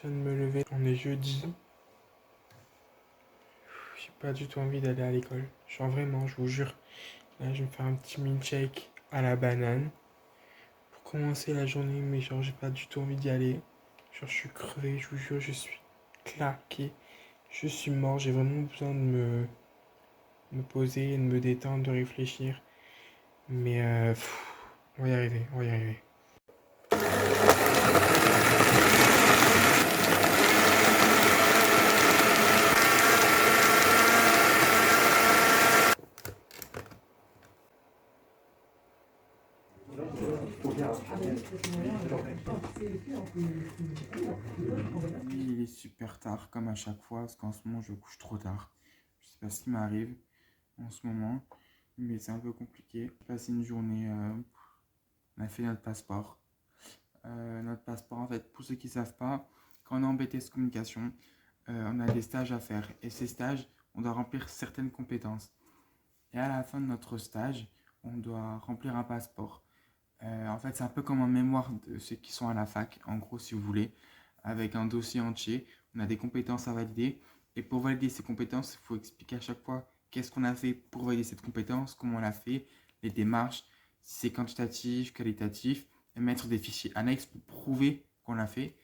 Je viens de me lever. On est jeudi. J'ai pas du tout envie d'aller à l'école. Genre vraiment, je vous jure. Là, je vais me faire un petit milkshake à la banane pour commencer la journée. Mais genre, j'ai pas du tout envie d'y aller. Genre, je suis crevé. Je vous jure, je suis claqué. Je suis mort. J'ai vraiment besoin de me poser, de me détendre, de réfléchir. Mais on va y arriver. On va y arriver. Oui, il est super tard, comme à chaque fois, parce qu'en ce moment, je couche trop tard. Je sais pas ce qui m'arrive en ce moment, mais c'est un peu compliqué. J'ai passé une journée, on a fait notre passeport. Notre passeport, en fait, pour ceux qui ne savent pas, quand on est en BTS communication, on a des stages à faire. Et ces stages, on doit remplir certaines compétences. Et à la fin de notre stage, on doit remplir un passeport. En fait, c'est un peu comme un mémoire de ceux qui sont à la fac, en gros, si vous voulez, avec un dossier entier. On a des compétences à valider. Et pour valider ces compétences, il faut expliquer à chaque fois qu'est-ce qu'on a fait pour valider cette compétence, comment on l'a fait, les démarches, si c'est quantitatif, qualitatif, et mettre des fichiers annexes pour prouver qu'on l'a fait.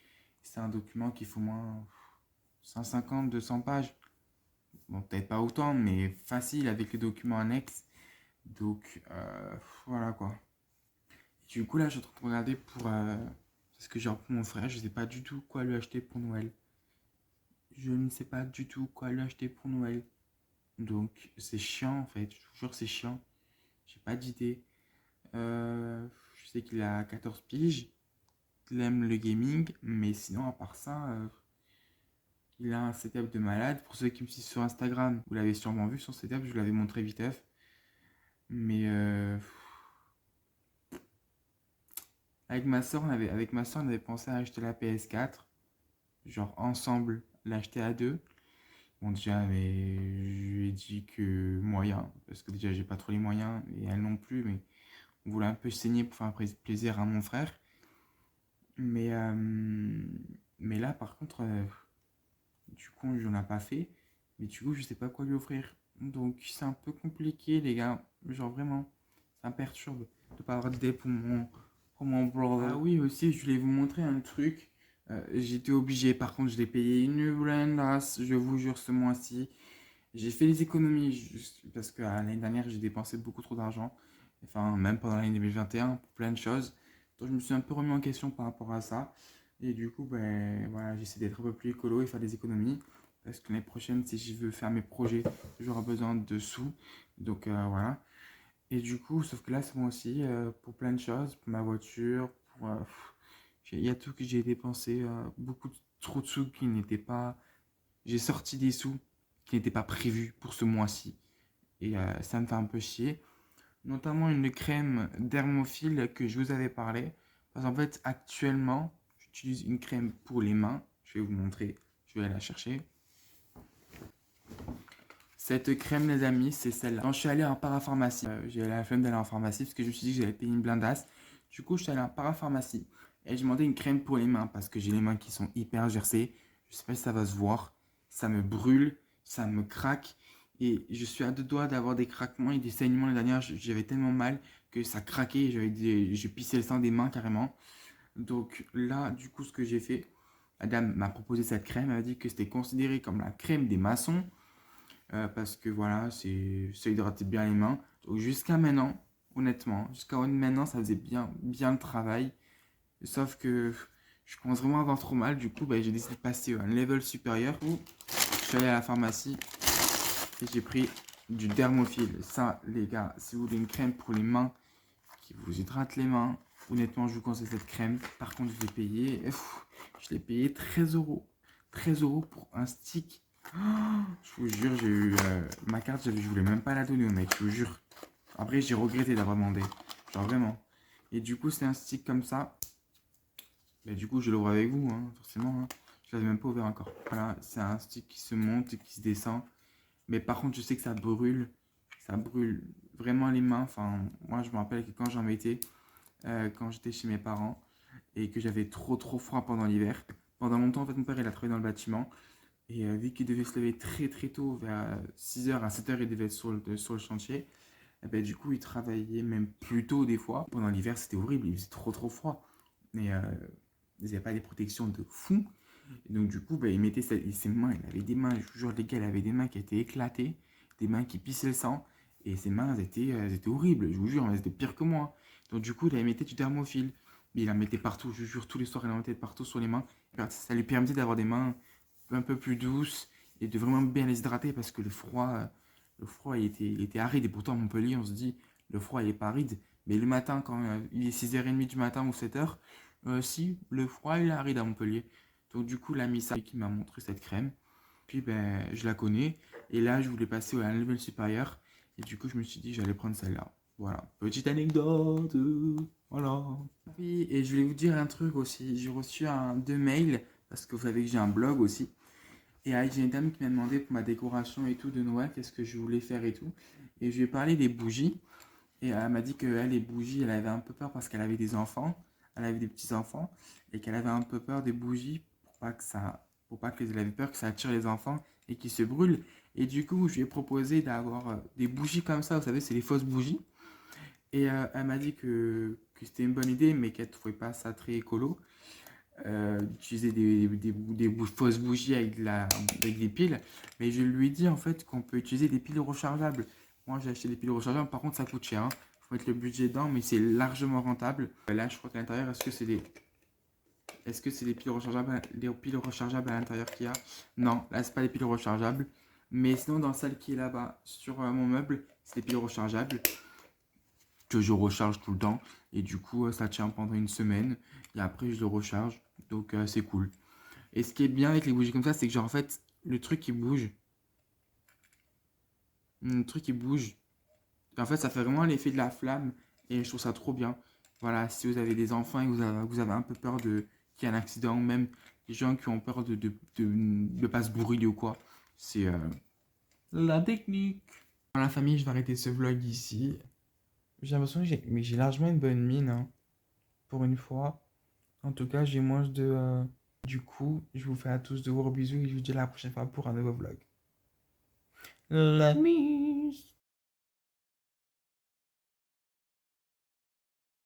C'est un document qui faut moins 150, 200 pages. Bon, peut-être pas autant, mais facile avec les documents annexes. Donc, voilà quoi. Du coup, là, je suis en train de regarder pour. Parce que j'ai pour mon frère, je sais pas du tout quoi lui acheter pour Noël. Je ne sais pas du tout quoi lui acheter pour Noël. Donc, c'est chiant en fait. Je vous jure, c'est chiant. J'ai pas d'idée. Je sais qu'il a 14 piges. Il aime le gaming. Mais sinon, à part ça, il a un setup de malade. Pour ceux qui me suivent sur Instagram, vous l'avez sûrement vu son setup. Je vous l'avais montré vite fait. Mais avec ma soeur, on avait pensé à acheter la PS4. Genre ensemble, l'acheter à deux. Bon, déjà, mais je lui ai dit que moyen, parce que déjà, j'ai pas trop les moyens, et elle non plus, mais on voulait un peu saigner pour faire plaisir à mon frère. Mais, euh, mais là, par contre, du coup, on n'a pas fait, mais du coup, je sais pas quoi lui offrir. Donc, c'est un peu compliqué, les gars. Genre, vraiment, ça me perturbe de pas avoir d'idée pour mon brother. Ah oui, aussi, je voulais vous montrer un truc. J'étais obligé, par contre, je l'ai payé une blindasse, je vous jure, ce mois-ci. J'ai fait les économies juste parce que l'année dernière, j'ai dépensé beaucoup trop d'argent. Enfin, même pendant l'année 2021, pour plein de choses. Donc, je me suis un peu remis en question par rapport à ça. Et du coup, ben, voilà, j'essaie d'être un peu plus écolo et faire des économies. Parce que l'année prochaine, si je veux faire mes projets, j'aurai besoin de sous. Donc, voilà. Et du coup, sauf que là, c'est moi aussi, pour plein de choses, pour ma voiture, pour, il y a tout que j'ai dépensé, beaucoup trop de sous qui n'étaient pas. J'ai sorti des sous qui n'étaient pas prévus pour ce mois-ci. Et ça me fait un peu chier. Notamment une crème dermophile que je vous avais parlé. Parce qu'en fait, actuellement, j'utilise une crème pour les mains. Je vais vous montrer. Je vais aller la chercher. Cette crème, les amis, c'est celle-là. Quand je suis allé en parapharmacie, j'ai la flemme d'aller en pharmacie parce que je me suis dit que j'allais payer une blindasse. Du coup, je suis allé en parapharmacie et j'ai demandé une crème pour les mains parce que j'ai les mains qui sont hyper gercées. Je sais pas si ça va se voir. Ça me brûle, ça me craque et je suis à deux doigts d'avoir des craquements et des saignements. La dernière, j'avais tellement mal que ça craquait et j'ai pissé le sang des mains carrément. Donc là, du coup, ce que j'ai fait, la dame m'a proposé cette crème. Elle m'a dit que c'était considéré comme la crème des maçons. Parce que voilà, ça hydratait bien les mains. Donc jusqu'à maintenant, honnêtement, jusqu'à maintenant, ça faisait bien le travail. Sauf que je commence vraiment à avoir trop mal. Du coup, bah, j'ai décidé de passer à un level supérieur où je suis allé à la pharmacie et j'ai pris du dermophile. Ça, les gars, si vous voulez une crème pour les mains qui vous hydrate les mains, honnêtement, je vous conseille cette crème. Par contre, je l'ai payé 13 euros. 13 euros pour un stick. Je vous jure, j'ai eu ma carte, je voulais même pas la donner au mec, je vous jure. Après, j'ai regretté d'avoir demandé. Genre vraiment. Et du coup, c'est un stick comme ça. Mais du coup, je l'ouvre avec vous, hein, forcément. Hein. Je l'avais même pas ouvert encore. Voilà, c'est un stick qui se monte et qui se descend. Mais par contre, je sais que ça brûle. Ça brûle vraiment les mains. Enfin, moi, je me rappelle que quand j'en mettais, quand j'étais chez mes parents, et que j'avais trop froid pendant l'hiver, Pendant longtemps, en fait, mon père, il a travaillé dans le bâtiment. Et vu qu'il devait se lever très très tôt, vers 6h à 7h, il devait être sur le chantier. Et ben, du coup, il travaillait même plus tôt des fois. Pendant l'hiver, c'était horrible, il faisait trop trop froid. Mais ils n'avaient pas des protections de fou. Et donc, du coup, ben, il mettait ses mains, il avait des mains, je vous jure, les gars, il avait des mains qui étaient éclatées, des mains qui pissaient le sang. Et ses mains, elles étaient horribles, je vous jure, elles étaient pires que moi. Donc, du coup, il mettait du thermophile. Il en mettait partout, je vous jure, tous les soirs, il en mettait partout sur les mains. Ça lui permettait d'avoir des mains un peu plus douces et de vraiment bien les hydrater parce que le froid il était aride. Et pourtant, à Montpellier, on se dit, le froid, il est pas aride. Mais le matin, quand il est 6h30 du matin ou 7h, si, le froid, il est aride à Montpellier. Donc, du coup, l'ami ça qui m'a montré cette crème. Puis, ben, je la connais. Et là, je voulais passer à un level supérieur. Et du coup, je me suis dit, j'allais prendre celle-là. Voilà, petite anecdote. Voilà. Oui, et je voulais vous dire un truc aussi. J'ai reçu deux mails parce que vous savez que j'ai un blog aussi. Et j'ai une dame qui m'a demandé pour ma décoration et tout de Noël, qu'est-ce que je voulais faire et tout. Et je lui ai parlé des bougies. Et elle m'a dit que elle, les bougies, elle avait un peu peur parce qu'elle avait des enfants. Elle avait des petits-enfants. Et qu'elle avait un peu peur des bougies pour pas qu'elle avait peur que ça attire les enfants et qu'ils se brûlent. Et du coup, je lui ai proposé d'avoir des bougies comme ça. Vous savez, c'est les fausses bougies. Et elle m'a dit que c'était une bonne idée, mais qu'elle ne trouvait pas ça très écolo. D'utiliser fausses bougies avec des piles. Mais je lui ai dit en fait qu'on peut utiliser des piles rechargeables. Moi j'ai acheté des piles rechargeables, par contre ça coûte cher. Hein. Faut mettre le budget dedans, mais c'est largement rentable. Là je crois qu'à l'intérieur, est-ce que c'est des piles rechargeables, les piles rechargeables à l'intérieur qu'il y a? Non, là c'est pas des piles rechargeables. Mais sinon dans celle qui est là-bas sur mon meuble, c'est des piles rechargeables que je recharge tout le temps. Et du coup, ça tient pendant une semaine. Et après, je le recharge. Donc, c'est cool. Et ce qui est bien avec les bougies comme ça, c'est que genre, en fait, le truc qui bouge. Le truc qui bouge. Et en fait, ça fait vraiment l'effet de la flamme. Et je trouve ça trop bien. Voilà, si vous avez des enfants et que vous avez un peu peur qu'il y ait un accident, ou même les gens qui ont peur de pas se brûler ou quoi, c'est la technique. Dans la famille, je vais arrêter ce vlog ici. J'ai l'impression que j'ai largement une bonne mine, hein, pour une fois. En tout cas, j'ai moins de... Du coup, je vous fais à tous de gros bisous et je vous dis à la prochaine fois pour un nouveau vlog. Let me